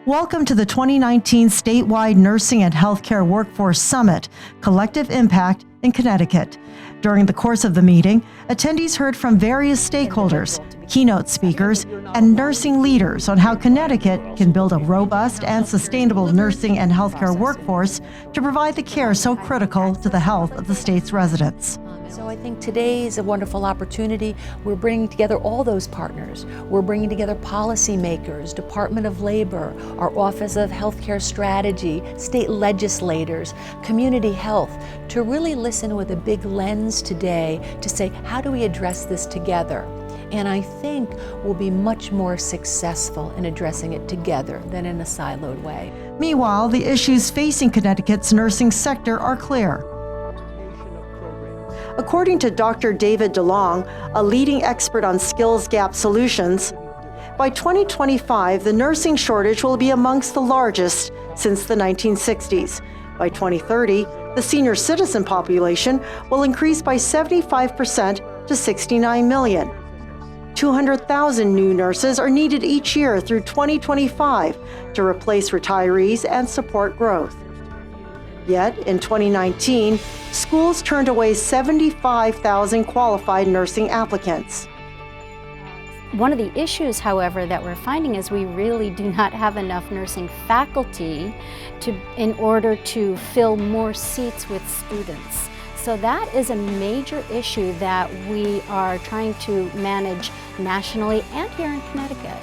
Welcome to the 2019 Statewide Nursing and Healthcare Workforce Summit, Collective Impact in Connecticut. During the course of the meeting, attendees heard from various stakeholders, keynote speakers, and nursing leaders on how Connecticut can build a robust and sustainable nursing and healthcare workforce to provide the care so critical to the health of the state's residents. So I think today is a wonderful opportunity. We're bringing together all those partners. We're bringing together policymakers, Department of Labor, our Office of Healthcare Strategy, state legislators, community health, to really listen with a big lens today to say, how do we address this together? And I think we'll be much more successful in addressing it together than in a siloed way. Meanwhile, the issues facing Connecticut's nursing sector are clear. According to Dr. David DeLong, a leading expert on skills gap solutions, by 2025, the nursing shortage will be amongst the largest since the 1960s. By 2030, the senior citizen population will increase by 75% to 69 million. 200,000 new nurses are needed each year through 2025 to replace retirees and support growth. Yet, in 2019, schools turned away 75,000 qualified nursing applicants. One of the issues, however, that we're finding is we really do not have enough nursing faculty in order to fill more seats with students. So that is a major issue that we are trying to manage nationally and here in Connecticut.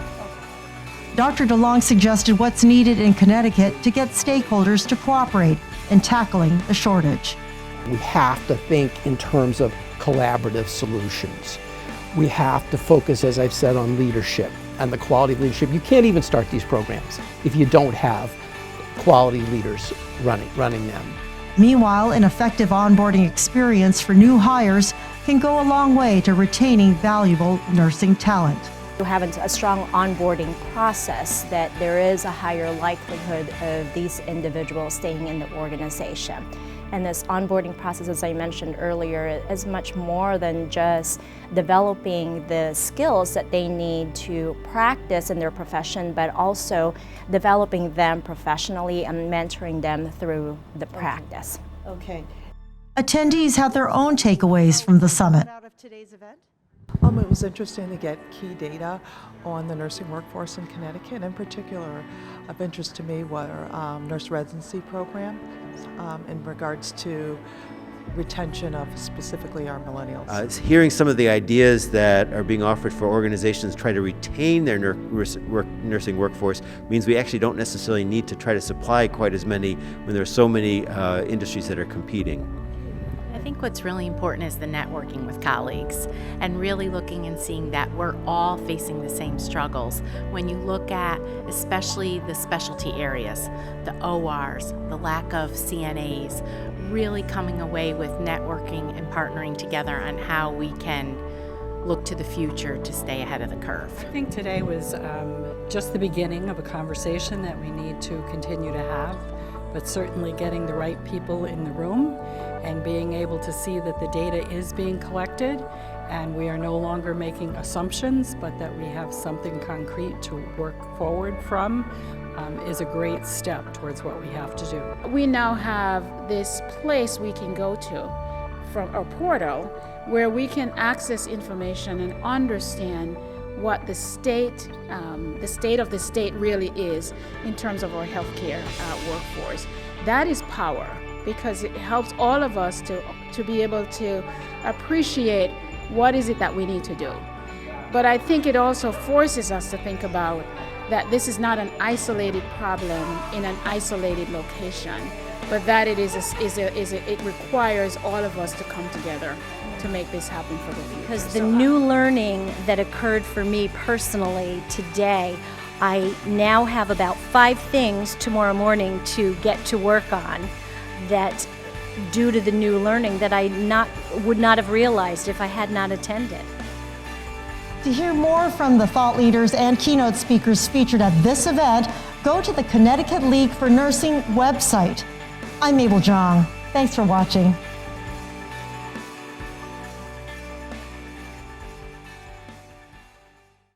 Dr. DeLong suggested what's needed in Connecticut to get stakeholders to cooperate in tackling the shortage. We have to think in terms of collaborative solutions. We have to focus, as I've said, on leadership and the quality of leadership. You can't even start these programs if you don't have quality leaders running them. Meanwhile, an effective onboarding experience for new hires can go a long way to retaining valuable nursing talent. Having a strong onboarding process, that there is a higher likelihood of these individuals staying in the organization. And this onboarding process, as I mentioned earlier, is much more than just developing the skills that they need to practice in their profession, but also developing them professionally and mentoring them through the practice. Okay. Attendees had their own takeaways from the summit. It was interesting to get key data on the nursing workforce in Connecticut. In particular, of interest to me were nurse residency programs in regards to retention of specifically our millennials. Hearing some of the ideas that are being offered for organizations to try to retain their nursing workforce means we actually don't necessarily need to try to supply quite as many when there are so many industries that are competing. I think what's really important is the networking with colleagues and really looking and seeing that we're all facing the same struggles. When you look at especially the specialty areas, the ORs, the lack of CNAs, really coming away with networking and partnering together on how we can look to the future to stay ahead of the curve. I think today was just the beginning of a conversation that we need to continue to have, but certainly getting the right people in the room and being able to see that the data is being collected and we are no longer making assumptions, but that we have something concrete to work forward from is a great step towards what we have to do. We now have this place we can go to from a portal where we can access information and understand what the state of the state really is in terms of our healthcare workforce. That is power, because it helps all of us to be able to appreciate what is it that we need to do. But I think it also forces us to think about that this is not an isolated problem in an isolated location, but that it requires all of us to come together to make this happen for the future. Because the new learning that occurred for me personally today, I now have about 5 things tomorrow morning to get to work on that, due to the new learning, that I would not have realized if I had not attended. To hear more from the thought leaders and keynote speakers featured at this event, go to the Connecticut League for Nursing website. I'm Mabel Jong. Thanks for watching.